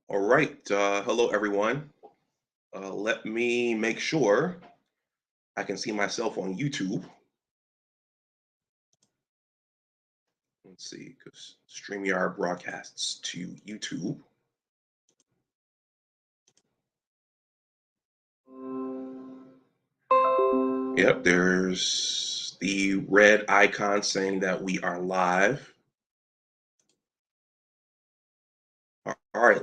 All right. Hello, everyone. Let me make sure I can see myself on YouTube. Let's see, because StreamYard broadcasts to YouTube. Yep, there's the red icon saying that we are live. All right,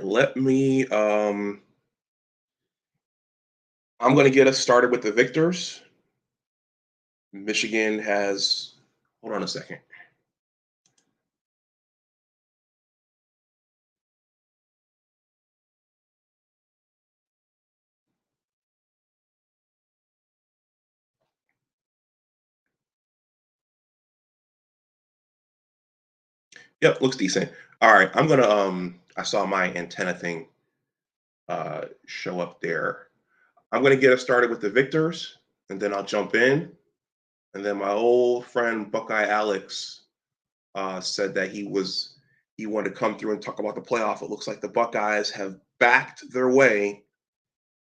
I'm going to get us started with the victors. Michigan has, hold on a second. Yep, looks decent. All right, I saw my antenna thing show up there. I'm going to get us started with the victors, and then I'll jump in. And then my old friend Buckeye Alex said that he wanted to come through and talk about the playoff. It looks like the Buckeyes have backed their way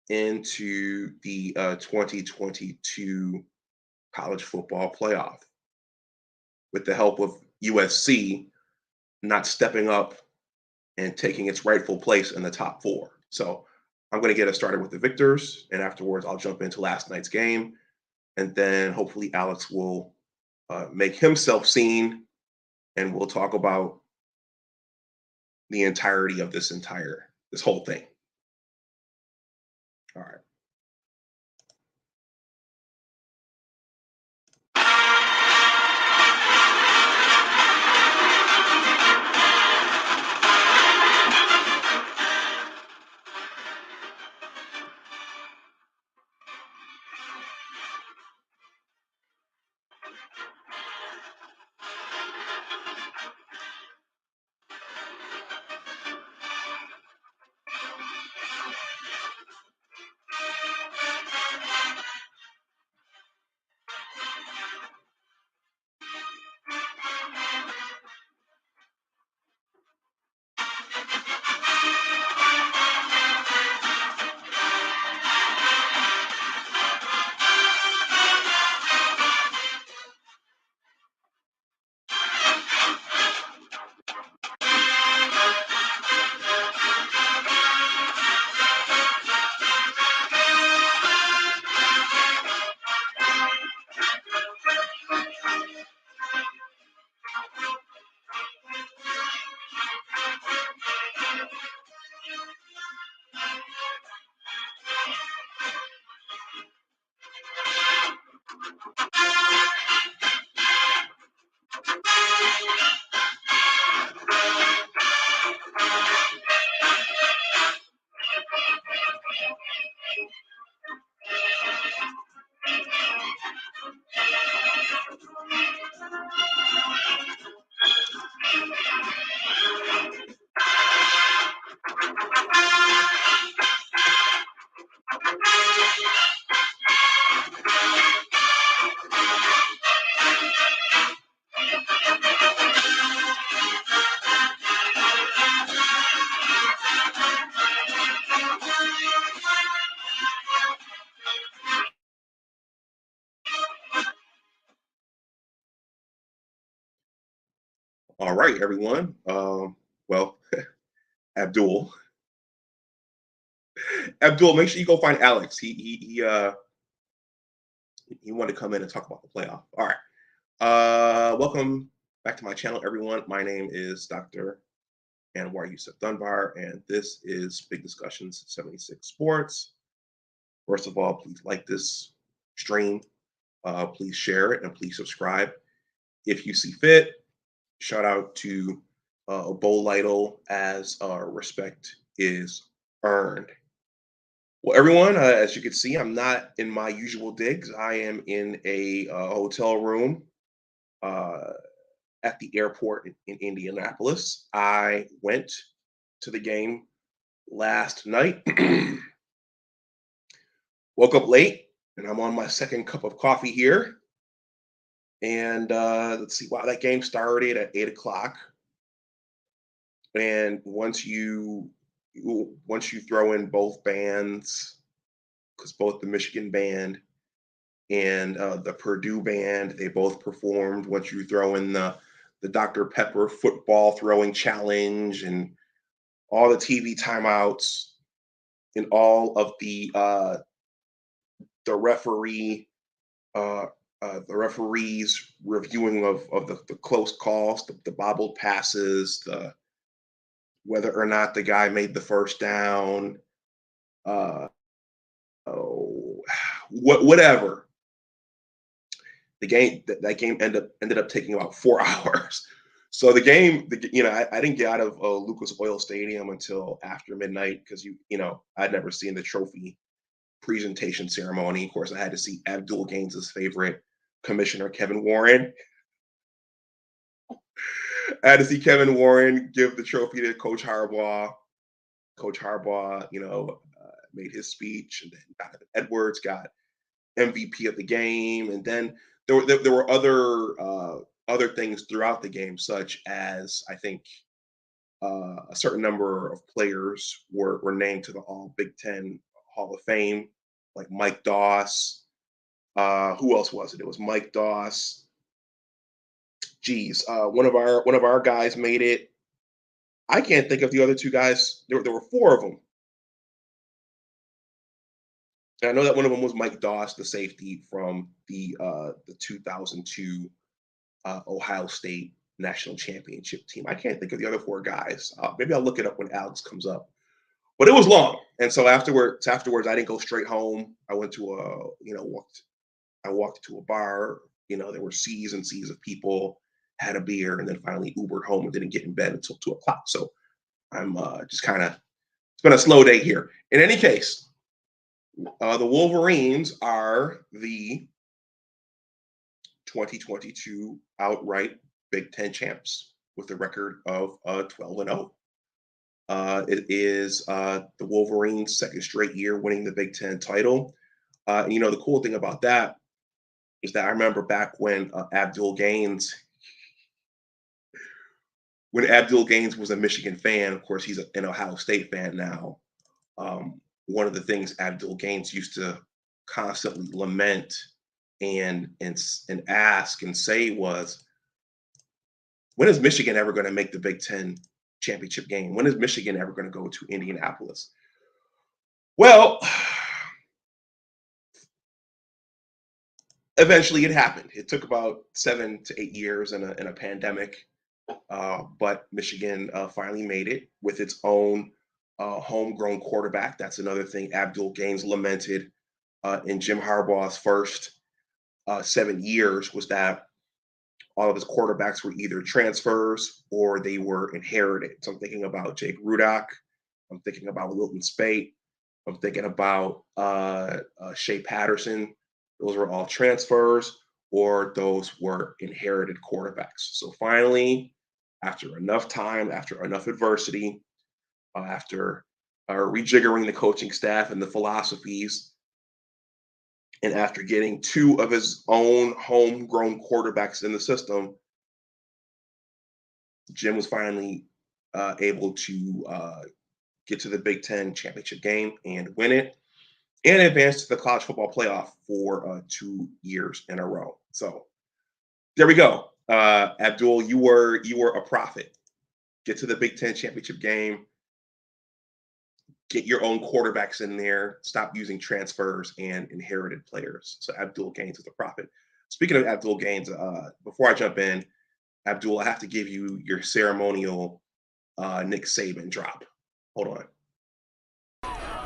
into the 2022 college football playoff with the help of USC not stepping up and taking its rightful place in the top four. So I'm going to get us started with the victors, and afterwards I'll jump into last night's game, and then hopefully Alex will make himself seen, and we'll talk about the entirety of this whole thing. All right. All right, everyone. Well, Abdul, Abdul, make sure you go find Alex. He wanted to come in and talk about the playoff. All right. Welcome back to my channel, everyone. My name is Dr. Anwar Yusuf Dunbar, and this is Big Discussions 76 Sports. First of all, please like this stream. Please share it and please subscribe if you see fit. Shout out to Bo Lytle as respect is earned. Well, everyone, as you can see, I'm not in my usual digs. I am in a hotel room uh, at the airport in Indianapolis. I went to the game last night, woke up late, and I'm on my second cup of coffee here. And let's see, wow, that game started at 8 o'clock. And once once you throw in both bands, because both the Michigan band and the Purdue band, they both performed. Once you throw in the Dr. Pepper football throwing challenge and all the TV timeouts and all of the referee uh, the referees reviewing of the close calls, the bobbled passes, the whether or not the guy made the first down, uh, oh, whatever. That game ended up taking about 4 hours. So the game, I didn't get out of Lucas Oil Stadium until after midnight because I'd never seen the trophy presentation ceremony. Of course, I had to see Abdul Gaines's favorite commissioner, Kevin Warren. I had to see Kevin Warren give the trophy to Coach Harbaugh. Coach Harbaugh, made his speech, and then Jonathan Edwards got MVP of the game, and then there were other things throughout the game, such as I think a certain number of players were named to the All Big Ten Hall of Fame, like Mike Doss. Who else was it? It was Mike Doss. Geez, one of our guys made it. I can't think of the other two guys. There were four of them. And I know that one of them was Mike Doss, the safety from the 2002 Ohio State national championship team. I can't think of the other four guys. Maybe I'll look it up when Alex comes up. But it was long, and so afterwards, I didn't go straight home. I went to I walked to a bar. There were seas and seas of people. Had a beer, and then finally Ubered home and didn't get in bed until 2 o'clock. So I'm just kind of. It's been a slow day here. In any case, the Wolverines are the 2022 outright Big Ten champs with a record of 12-0. It is the Wolverines' second straight year winning the Big Ten title. And the cool thing about that is that I remember back when Abdul Gaines was a Michigan fan. Of course, he's an Ohio State fan now. One of the things Abdul Gaines used to constantly lament and ask and say was, when is Michigan ever going to make the Big Ten championship game? When is Michigan ever going to go to Indianapolis? Well, eventually it happened. It took about 7 to 8 years in a pandemic, but Michigan finally made it with its own homegrown quarterback. That's another thing Abdul Gaines lamented in Jim Harbaugh's first 7 years, was that all of his quarterbacks were either transfers or they were inherited. So I'm thinking about Jake Rudock. I'm thinking about Wilton Speight. I'm thinking about Shea Patterson. Those were all transfers or those were inherited quarterbacks. So finally, after enough time, after enough adversity, after rejiggering the coaching staff and the philosophies, and after getting two of his own homegrown quarterbacks in the system, Jim was finally able to get to the Big Ten championship game and win it, and advance to the college football playoff for 2 years in a row. So there we go. Abdul, you were a prophet. Get to the Big Ten championship game. Get your own quarterbacks in there. Stop using transfers and inherited players. So Abdul Gaines is a prophet. Speaking of Abdul Gaines, before I jump in, Abdul, I have to give you your ceremonial Nick Saban drop. Hold on.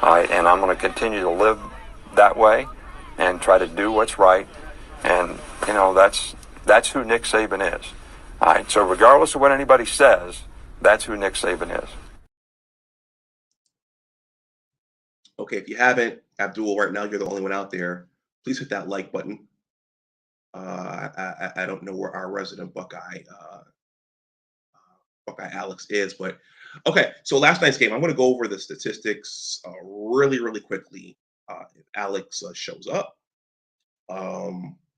All right, and I'm going to continue to live that way and try to do what's right. And, that's who Nick Saban is. All right, so regardless of what anybody says, that's who Nick Saban is. Okay, if you haven't, Abdul, right now you're the only one out there. Please hit that like button. I don't know where our resident Buckeye Alex is, but okay. So last night's game, I'm going to go over the statistics really, really quickly. If Alex shows up,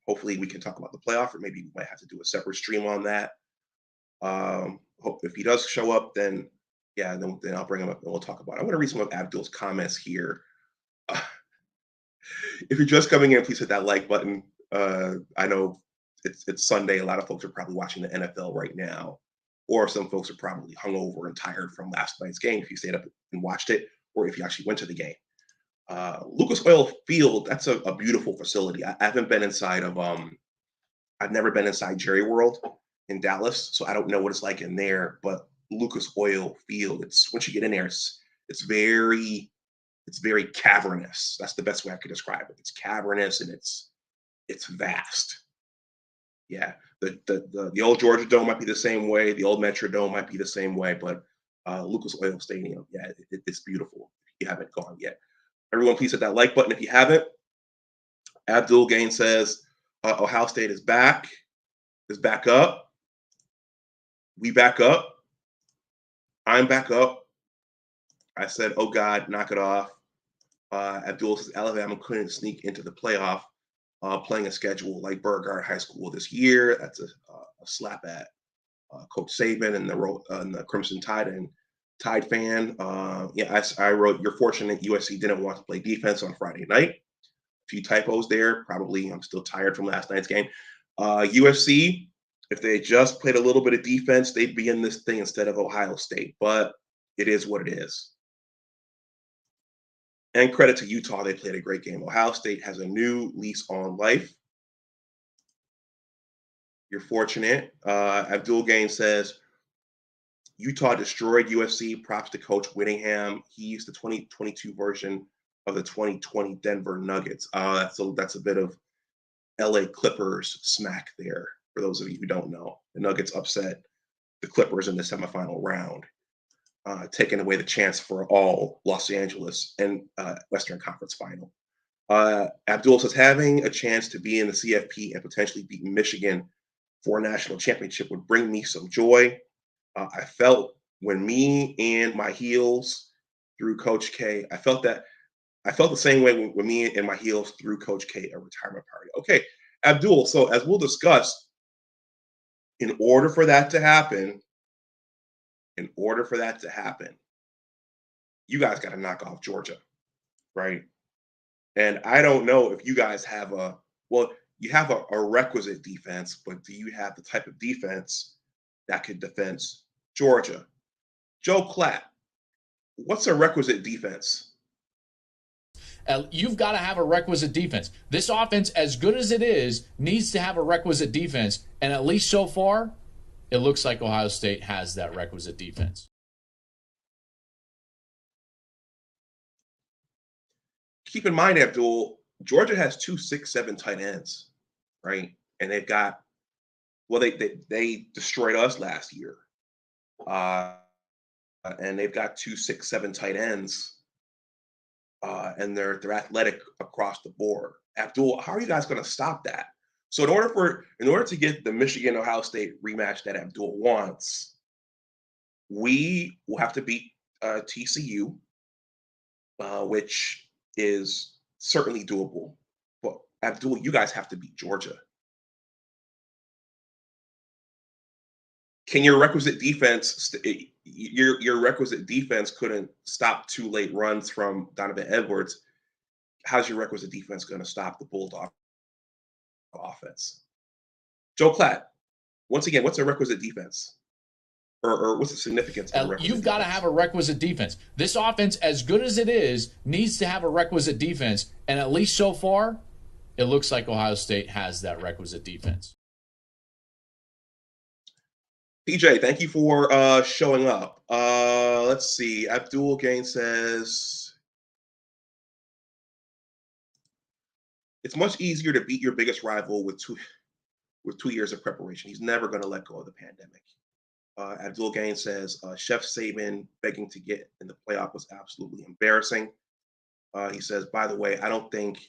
hopefully we can talk about the playoff, or maybe we might have to do a separate stream on that. If he does show up, then Yeah, then I'll bring him up and we'll talk about it. I'm going to read some of Abdul's comments here. Uh, if you're just coming in, please hit that like button. I know it's Sunday. A lot of folks are probably watching the NFL right now, or some folks are probably hungover and tired from last night's game if you stayed up and watched it, or if you actually went to the game. Lucas Oil Field, that's a beautiful facility. I haven't been inside of I've never been inside Jerry World in Dallas, so I don't know what it's like in there. But Lucas Oil Field, it's once you get in there, it's very it's very cavernous. That's the best way I could describe it. It's cavernous and it's vast. Yeah, the old Georgia Dome might be the same way. The old Metrodome might be the same way, but Lucas Oil Stadium, yeah, it's beautiful. If you haven't gone yet, everyone, please hit that like button if you haven't. Abdul Gain says Ohio State is back up. We back up. I'm back up. I said, oh God, knock it off. Abdul says Alabama couldn't sneak into the playoff playing a schedule like Burgard High School this year. That's a slap at Coach Saban and the Crimson Tide and Tide fan. Yeah, I wrote, you're fortunate USC didn't want to play defense on Friday night. A few typos there. Probably I'm still tired from last night's game. USC, if they just played a little bit of defense, they'd be in this thing instead of Ohio State. But it is what it is. And credit to Utah, they played a great game. Ohio State has a new lease on life. You're fortunate. Abdul Gain says, Utah destroyed USC. Props to Coach Whittingham. He used the 2022 version of the 2020 Denver Nuggets. That's a bit of LA Clippers smack there, for those of you who don't know. The Nuggets upset the Clippers in the semifinal round, taking away the chance for all Los Angeles and Western Conference final. Abdul says, having a chance to be in the CFP and potentially beat Michigan for a national championship would bring me some joy. I felt when me and my heels threw Coach K, I felt the same way when me and my heels threw Coach K a retirement party. Okay, Abdul, so as we'll discuss, in order for that to happen, you guys got to knock off Georgia, right? And I don't know if you guys have you have a requisite defense, but do you have the type of defense that could defend Georgia? Joe Klatt, what's a requisite defense? You've got to have a requisite defense. This offense, as good as it is, needs to have a requisite defense. And at least so far, it looks like Ohio State has that requisite defense. Keep in mind, Abdul, Georgia has 2 6'7" tight ends, right? And they've got, they destroyed us last year. And they've got 2 6'7" tight ends. And they're athletic across the board. Abdul, how are you guys going to stop that? So in order to get the Michigan Ohio State rematch that Abdul wants, we will have to beat TCU, which is certainly doable. But Abdul, you guys have to beat Georgia. Can your requisite defense? Your requisite defense couldn't stop 2 late runs from Donovan Edwards. How's your requisite defense going to stop the Bulldog offense? Joe Klatt, once again, what's a requisite defense? Or what's the significance of a requisite You've got to have a requisite defense. This offense, as good as it is, needs to have a requisite defense. And at least so far, it looks like Ohio State has that requisite defense. PJ, thank you for showing up. Let's see. Abdul Gain says, it's much easier to beat your biggest rival with 2 years of preparation. He's never going to let go of the pandemic. Abdul Gain says, Chef Saban begging to get in the playoff was absolutely embarrassing. He says, by the way, don't think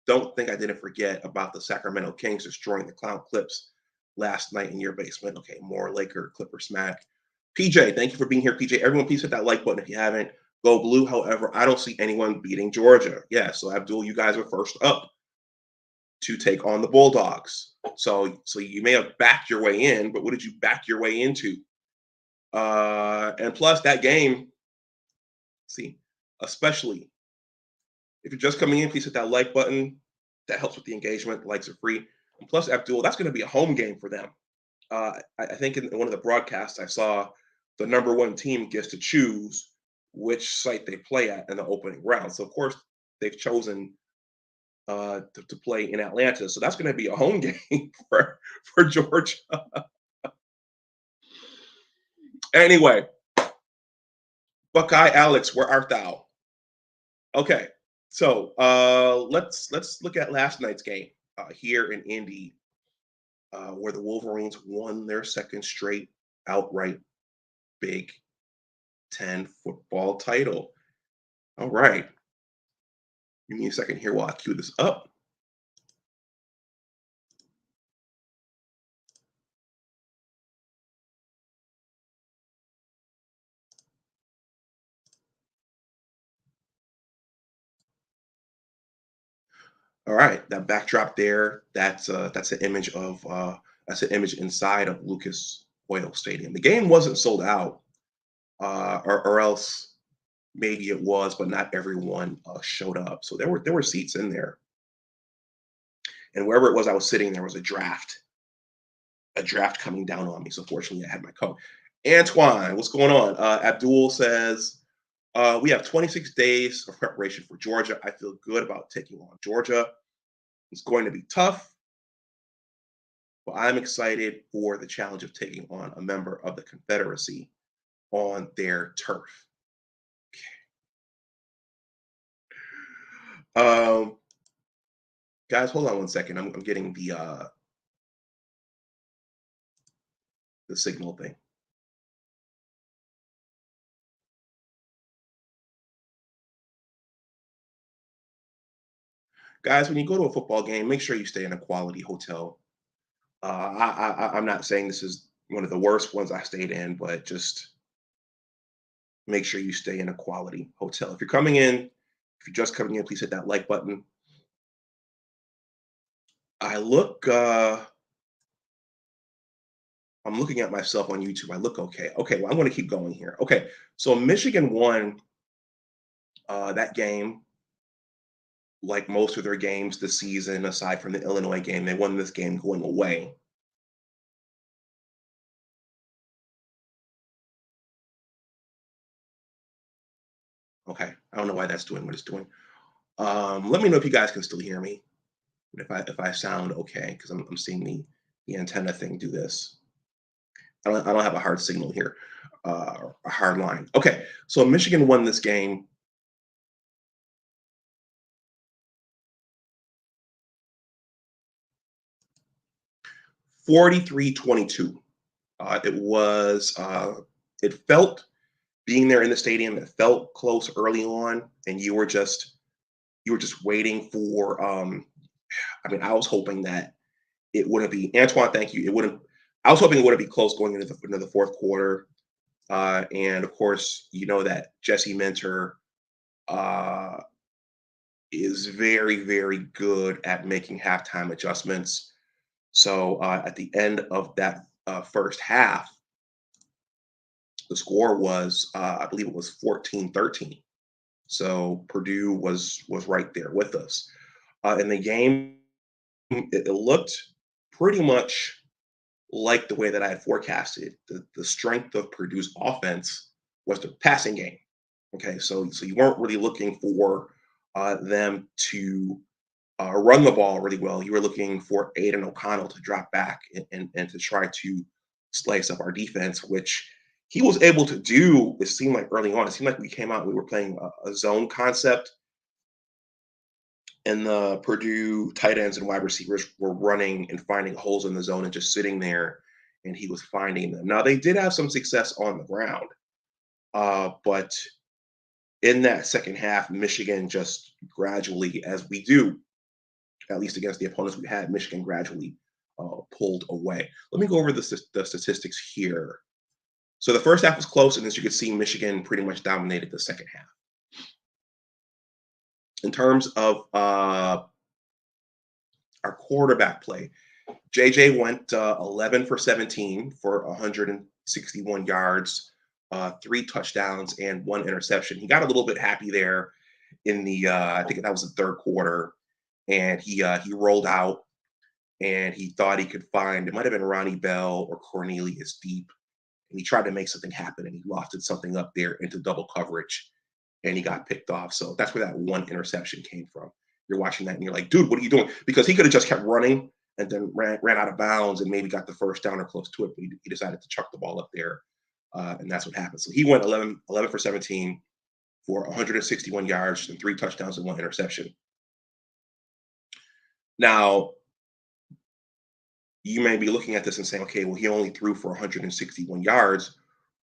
I didn't forget about the Sacramento Kings destroying the Clown Clips last night in your basement. Okay, more Laker Clipper smack. PJ, thank you for being here, PJ. Everyone, please hit that like button if you haven't. Go blue. However, I don't see anyone beating Georgia. Yeah, so Abdul, you guys are first up to take on the Bulldogs. So you may have backed your way in, but what did you back your way into? And plus that game, see, especially if you're just coming in, please hit that like button. That helps with the engagement. The likes are free. And plus, Abdul, that's going to be a home game for them. I think in one of the broadcasts I saw the number one team gets to choose which site they play at in the opening round. So of course they've chosen to play in Atlanta. So that's going to be a home game for Georgia. Anyway, Buckeye Alex, where art thou? Okay, so let's look at last night's game here in Indy, where the Wolverines won their second straight outright Big Ten football title. All right, give me a second here while I cue this up. All right, that backdrop there, that's an image of that's an image inside of Lucas Oil Stadium. The game wasn't sold out, or else maybe it was, but not everyone showed up. So there were seats in there, and wherever it was I was sitting, there was a draft coming down on me. So fortunately, I had my coat. Antoine, what's going on? Abdul says we have 26 days of preparation for Georgia. I feel good about taking on Georgia. It's going to be tough, but I'm excited for the challenge of taking on a member of the Confederacy on their turf. Guys, hold on one second. I'm getting the signal thing. Guys, when you go to a football game, make sure you stay in a quality hotel. I'm not saying this is one of the worst ones I stayed in, but just make sure you stay in a quality hotel. If you're coming in, if you're just coming in, please hit that like button. I'm looking at myself on YouTube. I look okay. Okay, well, I'm going to keep going here. Okay, so Michigan won that game like most of their games this season, aside from the Illinois game. They won this game going away. Okay, I don't know why that's doing what it's doing. Let me know if you guys can still hear me. If I sound okay, because I'm seeing the antenna thing do this. I don't have a hard signal here, a hard line. Okay, so Michigan won this game 43-22. It felt being there in the stadium, it felt close early on, and you were just waiting for I mean, I was hoping that it wouldn't be Antoine, thank you. It wouldn't I was hoping it wouldn't be close going into the fourth quarter. And of course, you know that Jesse Minter uh, is very, very good at making halftime adjustments. So at the end of that first half, the score was, I believe it was 14-13. So Purdue was right there with us. In the game, it looked pretty much like the way that I had forecasted. The strength of Purdue's offense was the passing game. Okay, so you weren't really looking for them to run the ball really well. You were looking for Aiden O'Connell to drop back and to try to slice up our defense, which he was able to do. It seemed like early on, it seemed like we came out, we were playing a zone concept, and the Purdue tight ends and wide receivers were running and finding holes in the zone and just sitting there, and he was finding them. Now, they did have some success on the ground, but in that second half, Michigan just gradually, as we do, at least against the opponents we had, Michigan gradually pulled away. Let me go over the statistics here. So the first half was close, and as you can see, Michigan pretty much dominated the second half. In terms of our quarterback play, JJ went 11 for 17 for 161 yards, 3 touchdowns, and 1 interception. He got a little bit happy there in the I think that was the third quarter, and he rolled out and he thought he could find, it might have been Ronnie Bell or Cornelius deep, and he tried to make something happen and he lofted something up there into double coverage and he got picked off. So that's where that 1 interception came from. You're watching that and you're like, dude, what are you doing? Because he could have just kept running and then ran out of bounds and maybe got the first down or close to it, but he decided to chuck the ball up there. And that's what happened. So he went 11 for 17 for 161 yards and 3 touchdowns and 1 interception. Now, you may be looking at this and saying, okay, well, he only threw for 161 yards.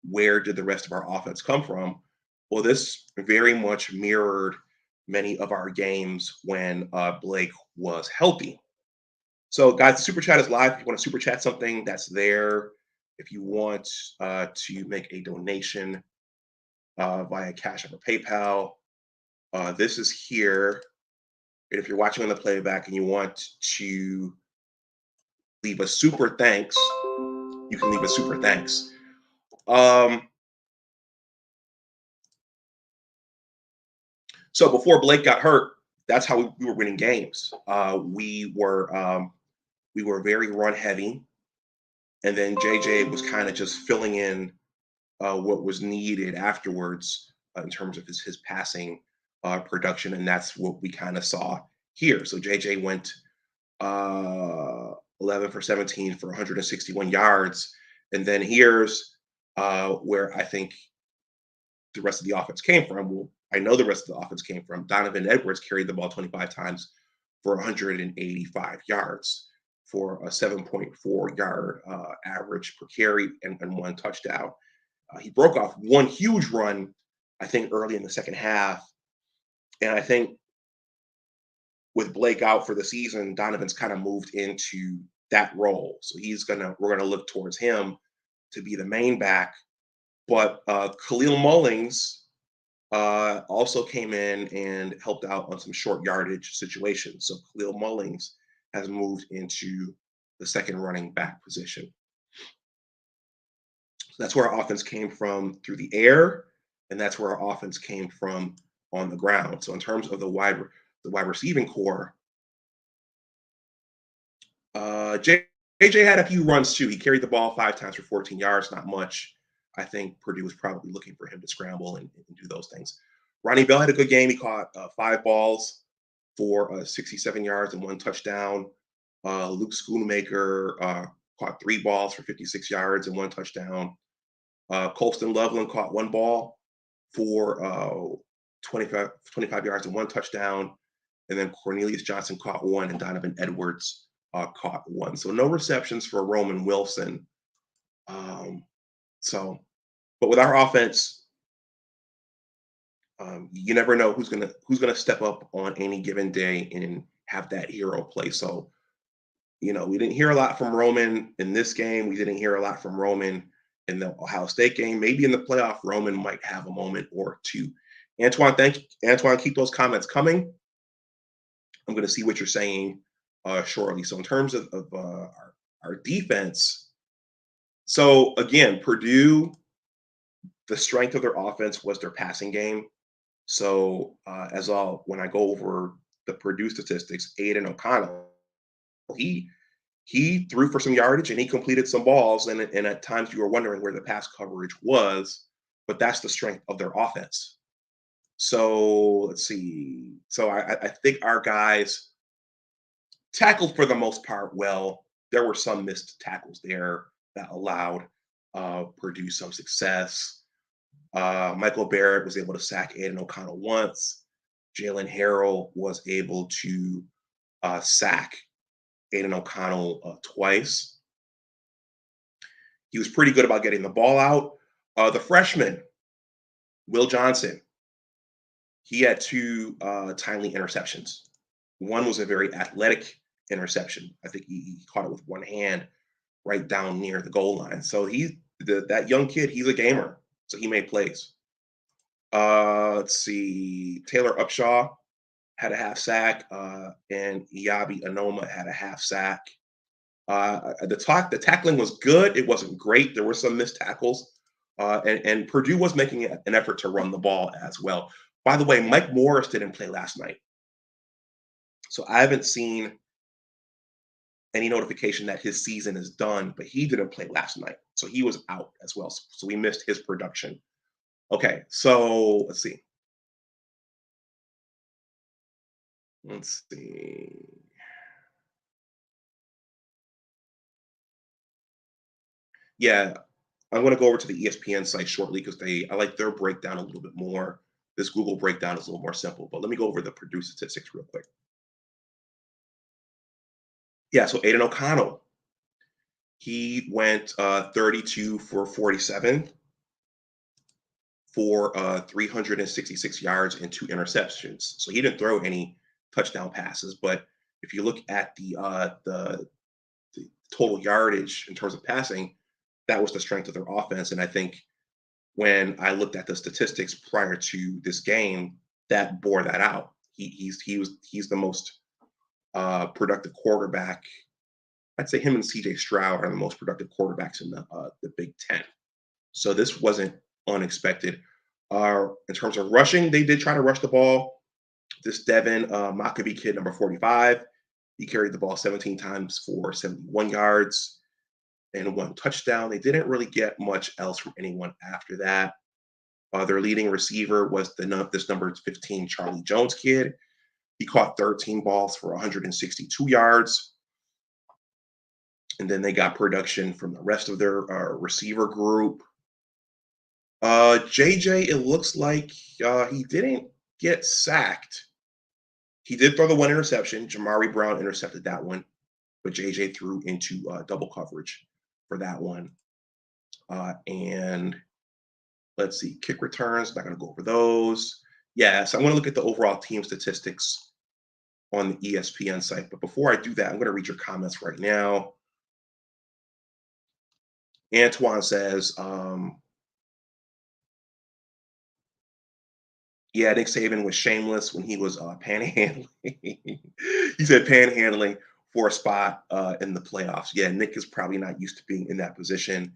Where did the rest of our offense come from? Well, this very much mirrored many of our games when Blake was healthy. So, guys, the super chat is live. If you want to super chat something, that's there. If you want to make a donation via Cash App or PayPal, this is here. And if you're watching on the playback and you want to leave a super thanks, you can leave a super thanks. So before Blake got hurt, that's how we were winning games. We were very run heavy, and then JJ was kind of just filling in what was needed afterwards in terms of his passing production, and that's what we kind of saw here. So JJ went 11 for 17 for 161 yards, and then here's where I think the rest of the offense came from. Well, I know the rest of the offense came from. Donovan Edwards carried the ball 25 times for 185 yards for a 7.4 yard average per carry and 1 touchdown. He broke off one huge run, I think, early in the second half. And I think with Blake out for the season, Donovan's kind of moved into that role. So we're gonna look towards him to be the main back. But Khalil Mullings also came in and helped out on some short yardage situations. So Khalil Mullings has moved into the second running back position. So that's where our offense came from through the air, and that's where our offense came from on the ground. So in terms of the wide receiving core, JJ had a few runs too. He carried the ball 5 times for 14 yards, not much. I think Purdue was probably looking for him to scramble and do those things. Ronnie Bell had a good game. He caught 5 balls for 67 yards and 1 touchdown. Luke Schoonmaker caught 3 balls for 56 yards and 1 touchdown. Colston Loveland caught 1 ball for 25 yards and 1 touchdown. And then Cornelius Johnson caught 1 and Donovan Edwards caught 1. So no receptions for Roman Wilson. But with our offense, you never know who's gonna step up on any given day and have that hero play. So, we didn't hear a lot from Roman in this game. We didn't hear a lot from Roman in the Ohio State game. Maybe in the playoff, Roman might have a moment or two. Antoine, thank you. Antoine, keep those comments coming. I'm going to see what you're saying shortly. So in terms of our defense, so again, Purdue, the strength of their offense was their passing game. So when I go over the Purdue statistics, Aiden O'Connell, he threw for some yardage and he completed some balls, and at times you were wondering where the pass coverage was, but that's the strength of their offense. So let's see. So I think our guys tackled for the most part well. There were some missed tackles there that allowed Purdue some success. Michael Barrett was able to sack Aiden O'Connell once. Jalen Harrell was able to sack Aiden O'Connell twice. He was pretty good about getting the ball out. The freshman, Will Johnson, he had 2 timely interceptions. One was a very athletic interception. I think he caught it with one hand right down near the goal line. So that young kid, he's a gamer. So he made plays. Let's see. Taylor Upshaw had a half sack, and Iyabi Anoma had a half sack. The tackling was good. It wasn't great. There were some missed tackles, and Purdue was making an effort to run the ball as well. By the way, Mike Morris didn't play last night, so I haven't seen any notification that his season is done. But he didn't play last night, so he was out as well. So we missed his production. Okay, so let's see. Let's see. Yeah, I'm going to go over to the ESPN site shortly because I like their breakdown a little bit more. This Google breakdown is a little more simple, but let me go over the Purdue statistics real quick. Yeah, so Aiden O'Connell, he went 32 for 47 for 366 yards and 2 interceptions. So he didn't throw any touchdown passes, but if you look at the total yardage in terms of passing, that was the strength of their offense. And I think when I looked at the statistics prior to this game, that bore that out. He's the most productive quarterback. I'd say him and C.J. Stroud are the most productive quarterbacks in the Big Ten. So this wasn't unexpected. In terms of rushing, they did try to rush the ball. This Devin Maccabee kid, number 45, he carried the ball 17 times for 71 yards and 1 touchdown. They didn't really get much else from anyone after that. Their leading receiver was this number 15 Charlie Jones kid. He caught 13 balls for 162 yards. And then they got production from the rest of their receiver group. JJ, it looks like he didn't get sacked. He did throw the 1 interception. Jamari Brown intercepted that one, but JJ threw into double coverage for that one. And let's see, kick returns. Not going to go over those. Yeah, so I'm going to look at the overall team statistics on the ESPN site. But before I do that, I'm going to read your comments right now. Antoine says, yeah, Nick Saban was shameless when he was panhandling. He said panhandling for a spot in the playoffs. Yeah, Nick is probably not used to being in that position.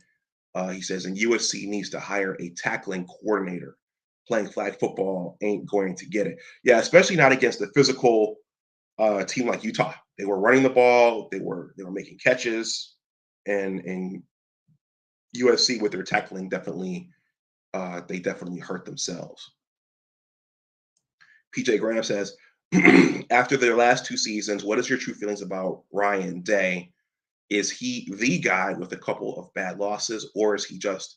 He says, and USC needs to hire a tackling coordinator. Playing flag football ain't going to get it. Yeah, especially not against a physical team like Utah. They were running the ball. They were making catches, and USC with their tackling definitely they definitely hurt themselves. PJ Graham says, after their last 2 seasons, what is your true feelings about Ryan Day? Is he the guy with a couple of bad losses, or is he just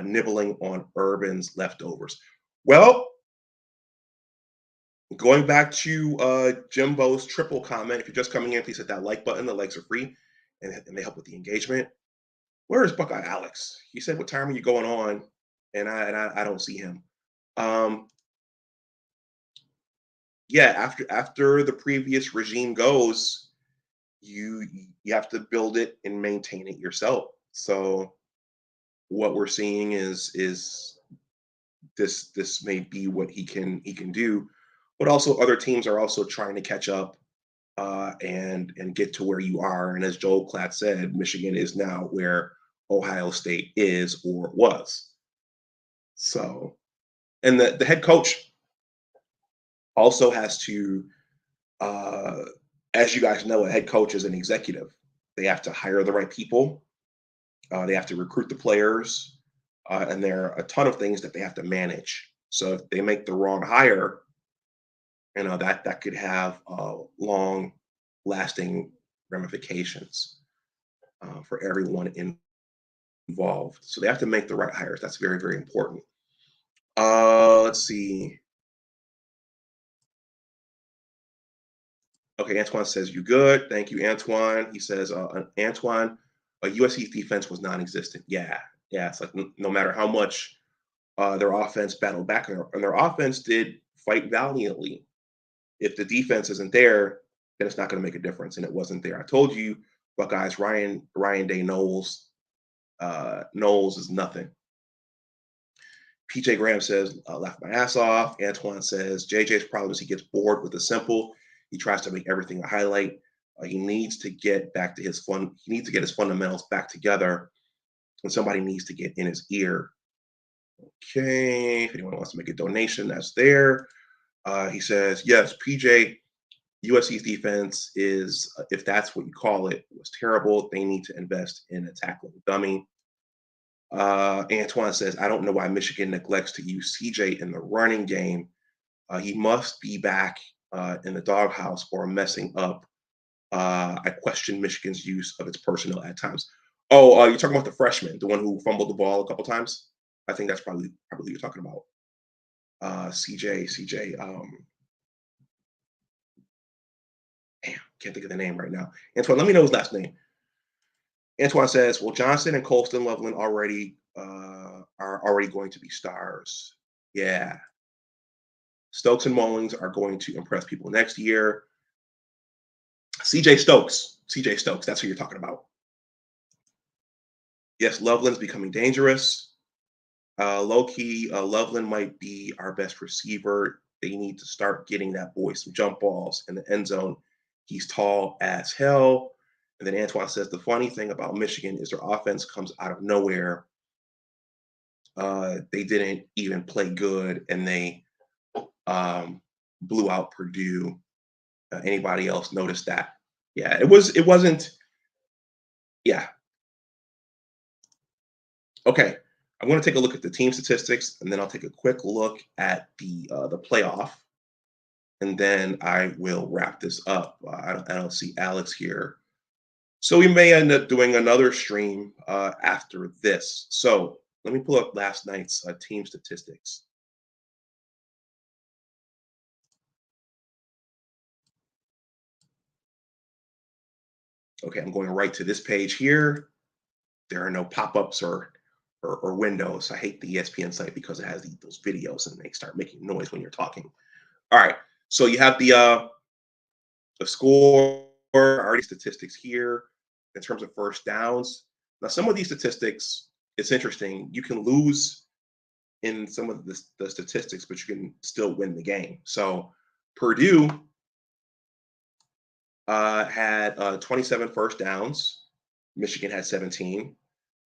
nibbling on Urban's leftovers? Well, going back to Jimbo's triple comment, if you're just coming in, please hit that like button. The likes are free, and they help with the engagement. Where is Buckeye Alex? He said, what time are you going on? And I don't see him. Yeah, after the previous regime goes, you have to build it and maintain it yourself. So what we're seeing is this may be what he can do, but also other teams are also trying to catch up and get to where you are. And as Joel Klatt said, Michigan is now where Ohio State is or was. So, and the head coach also has to, as you guys know, a head coach is an executive. They have to hire the right people. They have to recruit the players, and there are a ton of things that they have to manage. So if they make the wrong hire, that could have long-lasting ramifications for everyone involved. So they have to make the right hires. That's very, very important. Let's see. Okay, Antoine says, you good. Thank you, Antoine. He says, Antoine, USC's defense was non-existent. Yeah. It's like no matter how much their offense battled back, and their offense did fight valiantly. If the defense isn't there, then it's not going to make a difference, and it wasn't there. I told you, Buckeyes, Ryan Day Knowles is nothing. PJ Graham says, laugh my ass off. Antoine says, JJ's problem is he gets bored with the simple. He tries to make everything a highlight. He needs to get back to his fun. He needs to get his fundamentals back together, and somebody needs to get in his ear. Okay, if anyone wants to make a donation, that's there. He says, yes, PJ, USC's defense is, if that's what you call it, was terrible. They need to invest in a tackling dummy. Antoine says, I don't know why Michigan neglects to use CJ in the running game. He must be back in the doghouse or messing up. I question Michigan's use of its personnel at times. Oh, you're talking about the freshman, the one who fumbled the ball a couple times? I think that's probably you're talking about. CJ. Damn, can't think of the name right now. Antoine, let me know his last name. Antoine says, well, Johnson and Colston Loveland are already going to be stars. Yeah. Stokes and Mullings are going to impress people next year. CJ Stokes, that's who you're talking about. Yes, Loveland's becoming dangerous. Low-key, Loveland might be our best receiver. They need to start getting that boy some jump balls in the end zone. He's tall as hell. And then Antoine says, the funny thing about Michigan is their offense comes out of nowhere. They didn't even play good, and they blew out Purdue. Anybody else notice that? Yeah, it wasn't. Yeah. Okay, I'm going to take a look at the team statistics, and then I'll take a quick look at the playoff, and then I will wrap this up. I don't see Alex here, so we may end up doing another stream after this. So let me pull up last night's team statistics. Okay, I'm going right to this page here. There are no pop-ups or windows. I hate the ESPN site because it has those videos and they start making noise when you're talking. All right, so you have the score, already statistics here in terms of first downs. Now, some of these statistics, it's interesting. You can lose in some of the statistics, but you can still win the game. So Purdue had 27 first downs. Michigan had 17.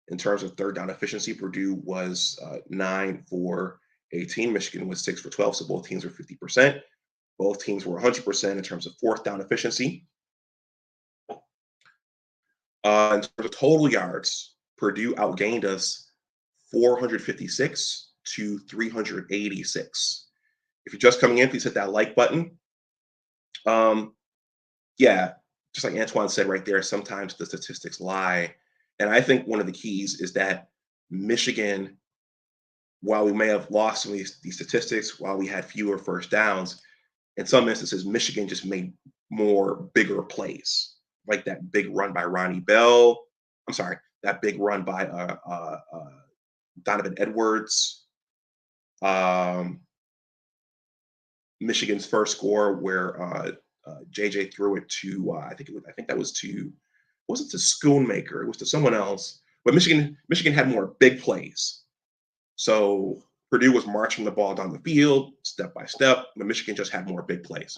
In terms of third down efficiency, Purdue was 9 for 18. Michigan was 6 for 12. So both teams were 50%. Both teams were 100% in terms of fourth down efficiency. In terms of total yards, Purdue outgained us 456 to 386. If you're just coming in, please hit that like button. Yeah, just like Antoine said right there, sometimes the statistics lie. And I think one of the keys is that Michigan, while we may have lost some of these statistics, while we had fewer first downs, in some instances, Michigan just made more bigger plays, like that big run by Ronnie Bell. I'm sorry, that big run by Donovan Edwards. Michigan's first score where JJ threw it to I think that was to, wasn't to Schoonmaker, it was to someone else. But Michigan had more big plays. So Purdue was marching the ball down the field step by step, but Michigan just had more big plays.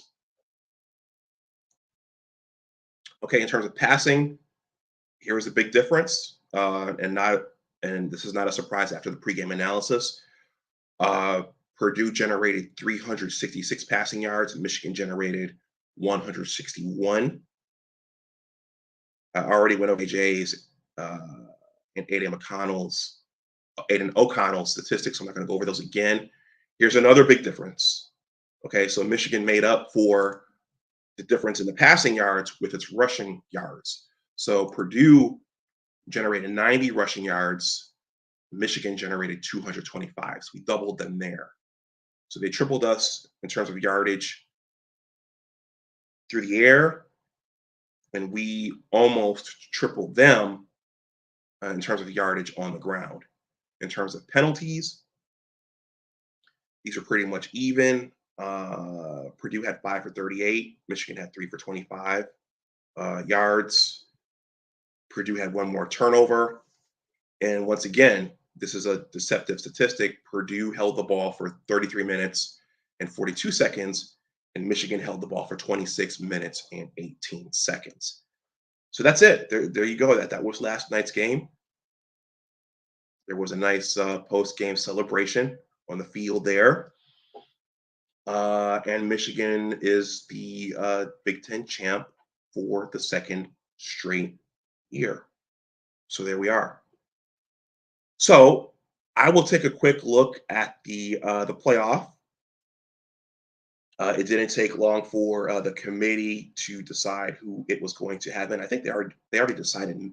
Okay, in terms of passing, here is a big difference, and this is not a surprise after the pregame analysis. Purdue generated 366 passing yards, and Michigan generated 161. I already went over AJ's and Aiden O'Connell's statistics. I'm not going to go over those again. Here's another big difference. Okay, so Michigan made up for the difference in the passing yards with its rushing yards. So Purdue generated 90 rushing yards. Michigan generated 225. So we doubled them there. So they tripled us in terms of yardage through the air, and we almost tripled them in terms of yardage on the ground. In terms of penalties, these are pretty much even. Purdue had 5 for 38. Michigan had 3 for 25 yards. Purdue had one more turnover. And once again, this is a deceptive statistic. Purdue held the ball for 33 minutes and 42 seconds. and Michigan held the ball for 26 minutes and 18 seconds. So that's it. There you go. That was last night's game. There was a nice post-game celebration on the field there. And Michigan is the Big Ten champ for the second straight year. So there we are. So I will take a quick look at the playoff. It didn't take long for the committee to decide who it was going to have in. I think they already decided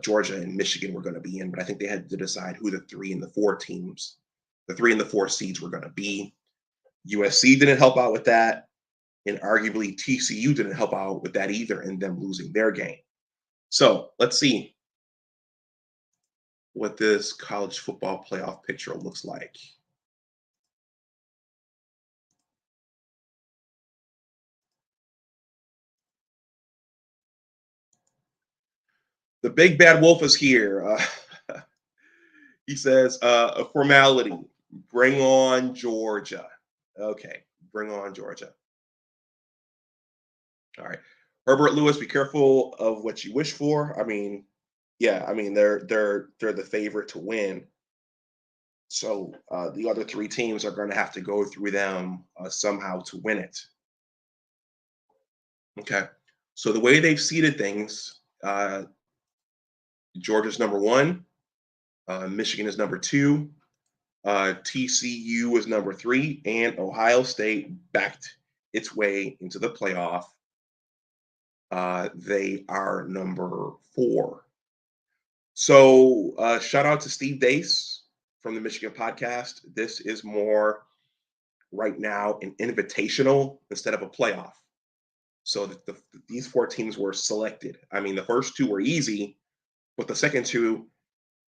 Georgia and Michigan were going to be in, but I think they had to decide who the 3 and the 4 teams, the 3 and the 4 seeds were going to be. USC didn't help out with that, and arguably TCU didn't help out with that either in them losing their game. So let's see what this college football playoff picture looks like. The big bad wolf is here. He says, a formality, bring on Georgia. Okay, bring on Georgia. All right. Herbert Lewis, be careful of what you wish for. I mean, yeah, I mean they're the favorite to win. So the other 3 teams are going to have to go through them somehow to win it. Okay. So the way they've seeded things, Georgia's number 1, Michigan is number 2, TCU is number 3, and Ohio State backed its way into the playoff. They are number 4. So shout out to Steve Dace from the Michigan podcast. This is more right now an invitational instead of a playoff. So these 4 teams were selected. I mean, the first 2 were easy, but the second 2,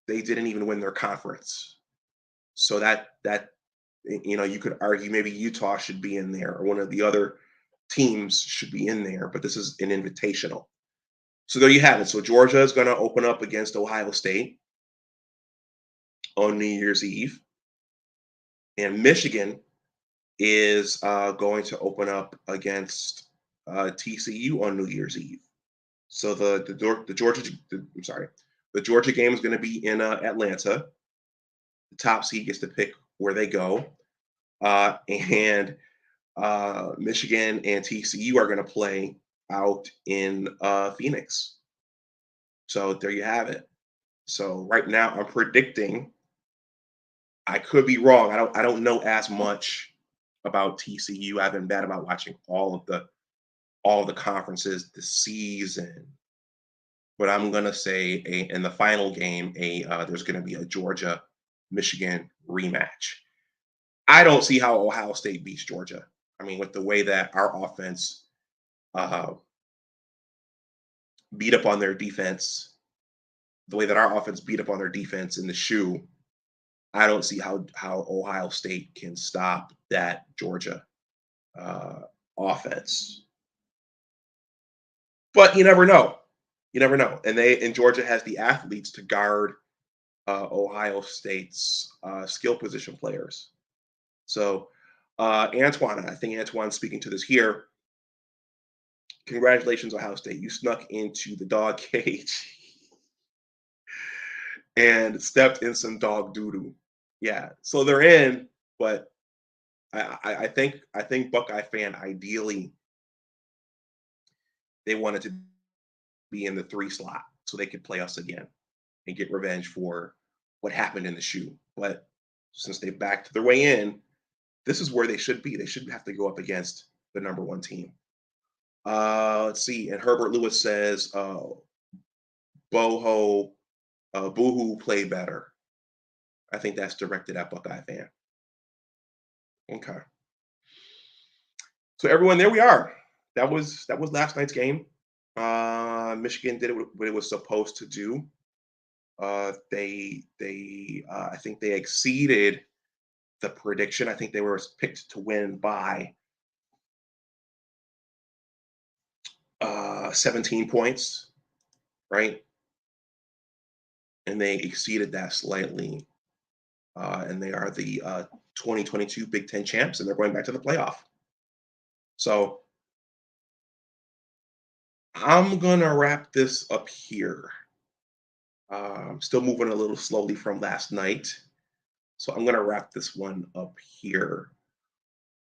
they didn't even win their conference. So that you could argue maybe Utah should be in there or one of the other teams should be in there, but this is an invitational. So there you have it. So Georgia is going to open up against Ohio State on New Year's Eve, and Michigan is going to open up against TCU on New Year's Eve. So the Georgia game is going to be in Atlanta. The top seed gets to pick where they go, and Michigan and TCU are going to play out in Phoenix. So there you have it. So right now I'm predicting. I could be wrong. I don't know as much about TCU. I've been bad about watching all of the conferences this season. But I'm gonna say in the final game, there's gonna be a Georgia Michigan rematch. I don't see how Ohio State beats Georgia. I mean, with the way that our offense beat up on their defense, the way that our offense beat up on their defense in the shoe, I don't see how Ohio State can stop that Georgia offense. But you never know. You never know. And Georgia has the athletes to guard Ohio State's skill position players. So Antoine, I think Antoine's speaking to this here. Congratulations, Ohio State. You snuck into the dog cage and stepped in some dog doo-doo. Yeah. So they're in, but I think Buckeye fan ideally they wanted to be in the 3 slot so they could play us again and get revenge for what happened in the shoe. But since they backed their way in, this is where they should be. They shouldn't have to go up against the number 1 team. Let's see. And Herbert Lewis says, Boohoo played better. I think that's directed at Buckeye fan. Okay. So everyone, there we are. That was last night's game. Michigan did what it was supposed to do. They I think they exceeded the prediction. I think they were picked to win by 17 points, right? And they exceeded that slightly. And they are the 2022 Big Ten champs, and they're going back to the playoff. So I'm gonna wrap this up here. Still moving a little slowly from last night. So I'm gonna wrap this one up here.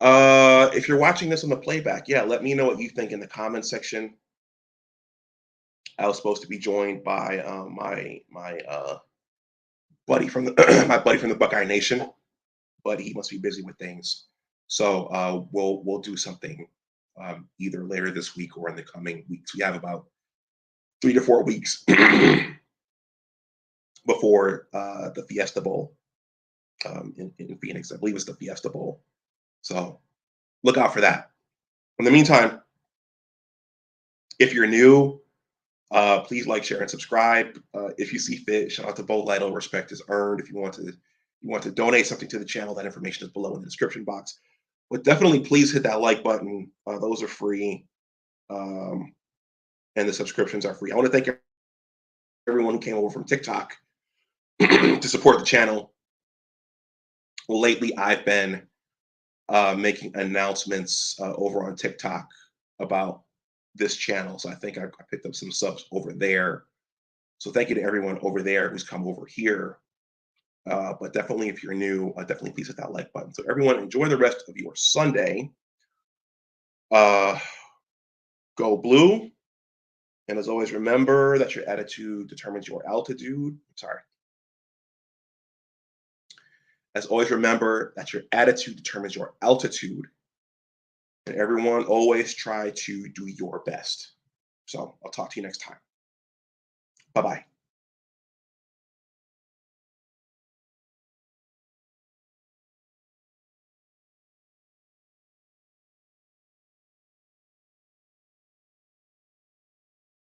If you're watching this on the playback, yeah, let me know what you think in the comment section. I was supposed to be joined by my buddy from the my buddy from the Buckeye Nation, but he must be busy with things. So we'll do something either later this week or in the coming weeks. We have about 3 to 4 weeks before the Fiesta Bowl in Phoenix. I believe it's the Fiesta Bowl. So look out for that. In the meantime, if you're new, please like, share, and subscribe. If you see fit, shout out to Bo Lytle. Respect is earned. If you want to donate something to the channel, that information is below in the description box. But definitely, please hit that like button. Those are free, and the subscriptions are free. I want to thank everyone who came over from TikTok to support the channel. Well, lately, I've been making announcements over on TikTok about this channel. So I think I picked up some subs over there. So thank you to everyone over there who's come over here. But definitely, if you're new, definitely please hit that like button. So everyone, enjoy the rest of your Sunday. Go blue. And as always, remember that your attitude determines your altitude. Sorry. As always, remember that your attitude determines your altitude. And everyone, always try to do your best. So I'll talk to you next time. Bye-bye.